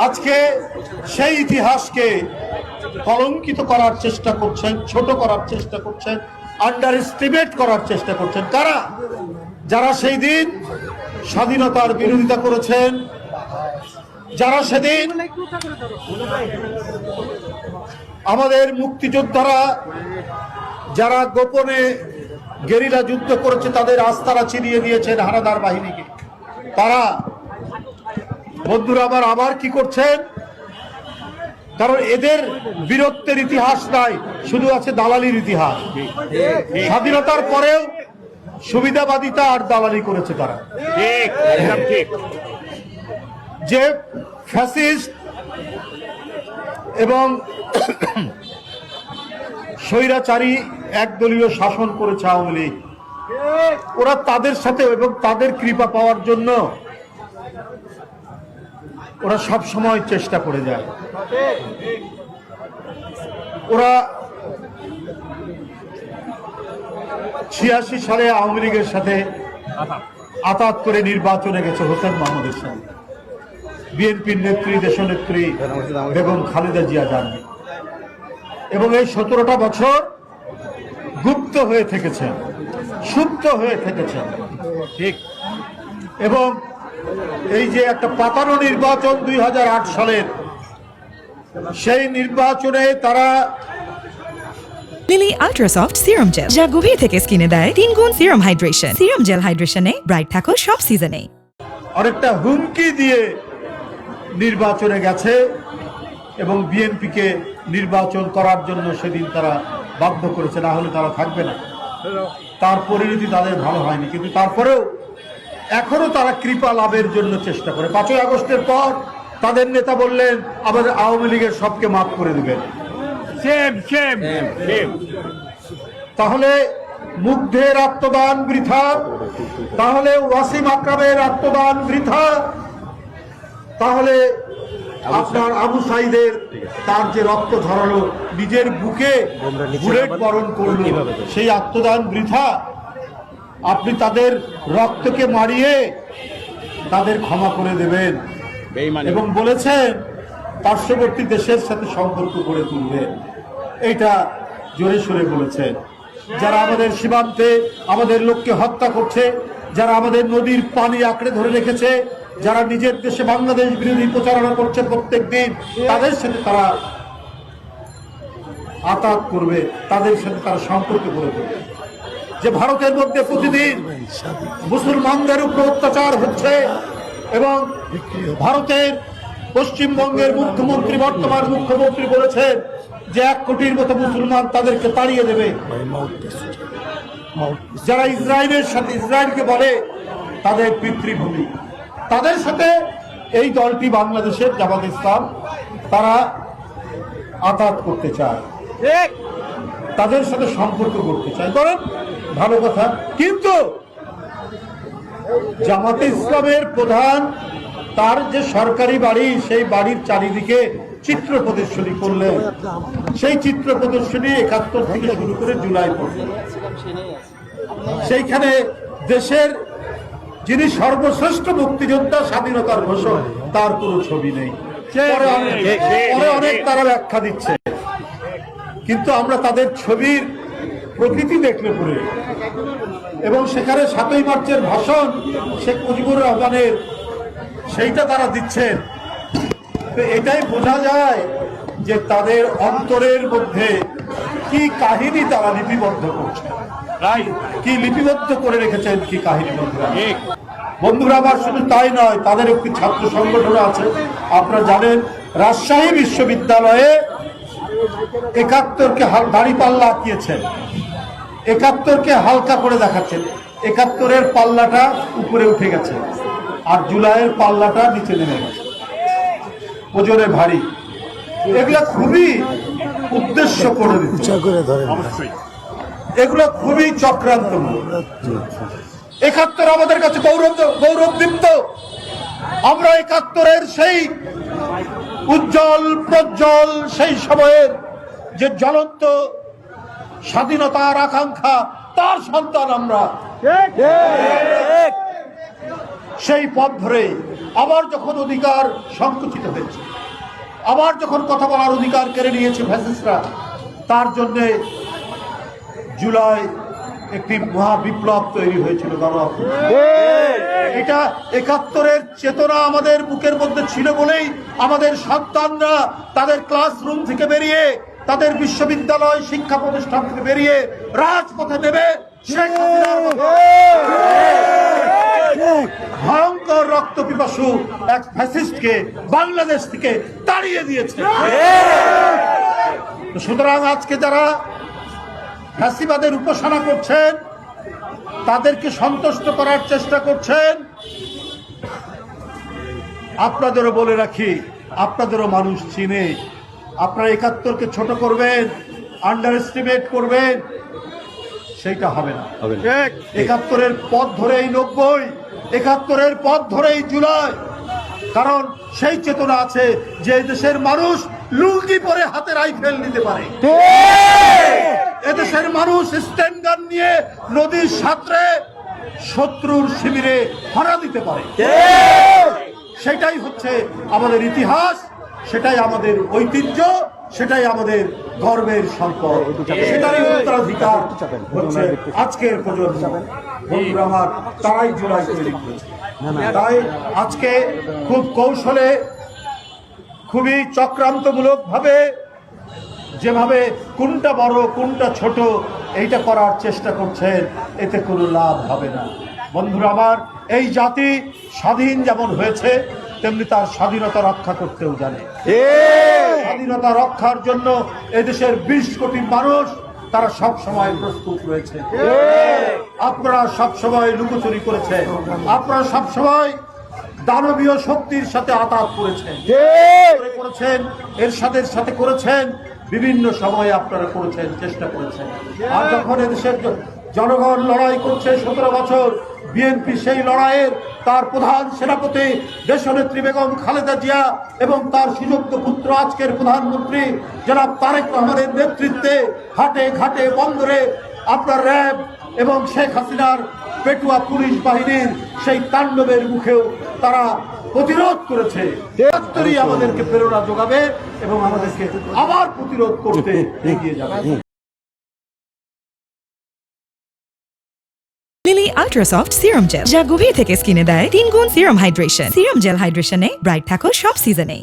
আজকে সেই ইতিহাসকে কলঙ্কিত করার চেষ্টা করছেন, ছোট করার চেষ্টা করছেন, আন্ডার এস্টিমেট করার চেষ্টা করছেন। কারা? যারা সেই দিন স্বাধীনতার বিরোধিতা করেছেন, যারা সেদিন আমাদের মুক্তিযোদ্ধারা যারা গোপনে গেরিলা যুদ্ধ করেছে, তাদের আস্তারা ছিনিয়ে দিয়েছেন হানাদার বাহিনীকে। তারা বন্ধুরা আবার কি করছেন? কারণ এদের বীরত্বের ইতিহাস নাই, শুধু আছে দালালির ইতিহাস। স্বাধীনতার পরেও সুবিধাবাদিতা আর দালালি করেছে তারা। যে ফ্যাসিস্ট এবং স্বৈরাচারী একদলীয় শাসন করেছে আওয়ামী লীগ, ওরা তাদের সাথে এবং তাদের কৃপা পাওয়ার জন্য ওরা সব সময় চেষ্টা করে যায়। ওরা 86 সালে আওয়ামী লীগের সাথে আতাত করে নির্বাচনে গেছে হোসেন মোহাম্মদের সাথে, বিএনপির নেত্রী, দেশনেত্রী বেগম খালেদা জিয়া যাননি, এবং এই 17টা বছর গুপ্ত হয়ে থেকেছেন, সুপ্ত হয়ে থেকেছেন। ঠিক। এবং এই যে একটা পাতানো নির্বাচন 2008 সালের, সেই নির্বাচনে তারা লিলি আল্ট্রাসফট সিরাম জেল, যা গভীর থেকে স্কিনে দেয় 3 গুণ সিরাম হাইড্রেশন। সিরাম জেল হাইড্রেশনে ব্রাইট থাকো সব সিজনে। অনেকটা হুমকি দিয়ে নির্বাচনে গেছে এবং বিএনপিকে নির্বাচন করার জন্য সেদিন তারা বাধ্য করেছে, না হলে তারা থাকবে না। তার পরিণতি তাদের ভালো হয়নি, কিন্তু তারপরেও এখনো তারা কৃপা লাভের জন্য চেষ্টা করে। 5ই আগস্টের পর তাদের নেতা বললেন আমাদের আওয়ামী লীগের সবকে মাফ করে দেবেন। তাহলে মুগ্ধের আত্মদান বৃথা, তাহলে ওয়াসিম আকরামের আত্মদান বৃথা, তাহলে আপনার আবু সাইদের তার যে রক্ত ঝরালো, নিজের বুকে বুলেট বরণ করলো, সেই আত্মদান বৃথা। আপনি তাদের রক্তকে মারিয়ে তাদের ক্ষমা করে দেবেন এবং বলেছেন পার্শ্ববর্তী দেশের সাথে সম্পর্ক গড়ে তুলবেন। এইটা জোরে সোরে বলেছেন। যারা আমাদের সীমান্তে আমাদের লোককে হত্যা করছে, যারা আমাদের নদীর পানি আঁকড়ে ধরে রেখেছে, যারা নিজের দেশে বাংলাদেশ বিরোধী প্রচারণা করছে প্রত্যেক দিন, তাদের সাথে তারা আতাত করবে, তাদের সাথে তারা সম্পর্ক গড়ে তুলবে। যে ভারতের মধ্যে প্রতিদিন মুসলমানদের উপর অত্যাচার হচ্ছে এবং ভারতের পশ্চিমবঙ্গের মুখ্যমন্ত্রী, বর্তমান মুখ্যমন্ত্রী বলেছেন যে 1 কোটির মতো মুসলমান তাদেরকে তাড়িয়ে দেবে। যারা ইসরায়েলকে বলে তাদের পিতৃভূমি, তাদের সাথে এই দলটি বাংলাদেশের জামাত ইসলাম তারা আঘাত করতে চায়, তাদের সাথে সম্পর্ক করতে চায়। করেন, ভালো কথা। কিন্তু জামাতে ইসলামের প্রধান তার যে সরকারি বাড়ি, সেই বাড়ির চারিদিকে চিত্র প্রদর্শনী করলেন। সেই চিত্র প্রদর্শনী 71 থেকে শুরু করে জুলাই পর্যন্ত, সেইখানে দেশের যিনি সর্বশ্রেষ্ঠ মুক্তিযোদ্ধা, স্বাধীনতার ঘোষক, তার কোনো ছবি নেই। পরে অনেক তারা ব্যাখ্যা দিচ্ছে, কিন্তু আমরা তাদের ছবির প্রকৃতি দেখলে পরে এবং সেখানে 7ই মার্চের ভাষণ শেখ মুজিবুর রহমানের, সেইটা তারা দিচ্ছেন। তো এটাই বোঝা যায় যে তাদের অন্তরের মধ্যে কি কাহিনী তারা লিপিবদ্ধ করছে, কি লিপিবদ্ধ করে রেখেছেন, কি কাহিনী। বন্ধুরা আমার, শুধু তাই নয়, তাদের একটি ছাত্র সংগঠন আছে। আপনারা জানেন রাজশাহী বিশ্ববিদ্যালয়ে 71কে দাঁড়িপাল্লা আঁকিয়েছেন, 71কে হালকা করে দেখাচ্ছেন। 71-এর পাল্লাটা উপরে উঠে গেছে আর জুলাইয়ের পাল্লাটা নিচে নেমে গেছে, ওজনে ভারী। এগুলা খুবই উদ্দেশ্য করে দিচ্ছে, এগুলো খুবই চক্রান্তমূলক। 71 আমাদের কাছে গৌরবদীপ্ত। আমরা 71-এর সেই উজ্জ্বল প্রজ্জ্বল সেই সময়ের যে জ্বলন্ত স্বাধীনতার আকাঙ্ক্ষা, তার সন্তান আমরা। সেই পথ ধরে আবার যখন অধিকার সংকুচিত হয়েছে, আবার যখন কথা বলার অধিকার কেড়ে নিয়েছে ফ্যাসিস্টরা, তার জন্যে জুলাই একটি মহাবিপ্লব তৈরি হয়েছিল। এটা ৭১-এর চেতনা আমাদের বুকের মধ্যে ছিল বলেই আমাদের সন্তানরা তাদের ক্লাসরুম থেকে বেরিয়ে, তাদের বিশ্ববিদ্যালয় শিক্ষা প্রতিষ্ঠান থেকে বেরিয়ে রাজপথে নেমে শেখ হাসিনার মতো ভয়ঙ্কর রক্ত পিপাসু এক ফ্যাসিস্টকে বাংলাদেশ থেকে তাড়িয়ে দিয়েছে। সুতরাং আজকে যারা ফ্যাসিবাদের উপাসনা করছেন, তাদেরকে সন্তুষ্ট করার চেষ্টা করছেন, আপনাদেরও বলে রাখি, আপনাদেরও মানুষ চিনে। আপনারা ৭১-কে ছোট করবেন, আন্ডার এস্টিমেট করবেন, সেইটা হবে না। ৭১-এর পথ ধরেই ৯০, ৭১-এর পথ ধরেই জুলাই। কারণ সেই চেতনা আছে যে দেশের মানুষ লুঙ্গি পরে হাতে রাইফেল নিতে পারে, এদেশের মানুষ স্ট্যান্ড গান নিয়ে নদীর সাঁতরে শত্রুর শিবিরে হানা দিতে পারে। সেটাই হচ্ছে আমাদের ইতিহাস, সেটাই আমাদের ঐতিহ্য, সেটাই আমাদের গর্বের সম্পদ, সেটারই উত্তরাধিকার হচ্ছে আজকের প্রজন্ম। বন্ধুরা আমার, তারাই জুলাই তৈরি করেছে। তাই আজকে খুব কৌশলে, খুবই চক্রান্তমূলক ভাবে, যেভাবে কোনটা বড় কোনটা ছোট এইটা করার চেষ্টা করছেন, এতে কোনো লাভ হবে না। বন্ধুরা আমার, এই জাতি স্বাধীন যেমন হয়েছে তেমনি তার স্বাধীনতা রক্ষা করতেও জানে। স্বাধীনতা রক্ষার জন্য এদেশের ২০ কোটি মানুষ তারা সব সময় প্রস্তুত রয়েছে। আপনারা সব সময় লুকোচুরি করেছেন, আপনারা সব সময় দানবীয় শক্তির সাথে আঘাত করেছেন, এরশাদের সাথে করেছেন, বিভিন্ন সময়ে আপনারা করেছেন, চেষ্টা করেছেন। আর যখন এদেশের জনগণ লড়াই করছে ১৭ বছর, বিএনপি সেই লড়াইয়ের তার প্রধান সেনাপতি দেশনেত্রী বেগম খালেদা জিয়া এবং তার সুযোগ্য পুত্র আজকের প্রধানমন্ত্রী জনাব তারেক রহমানের নেতৃত্বে ঘাটে ঘাটে বন্দরে আপনার র্যাব এবং শেখ হাসিনার পেটুয়া পুলিশ বাহিনীর সেই তাণ্ডবের মুখেও তারা প্রতিরোধ করেছে। আমাদেরকে প্রেরণা যোগাবে এবং আমাদেরকে আবার প্রতিরোধ করতে এগিয়ে যাবে। Lily ultra soft serum gel, যা গভীর থেকে স্কিনে দেয় ৩ গুণ সিরাম হাইড্রেশন। সিরাম জেল হাইড্রেশনে ব্রাইট থাকো সব সিজনে।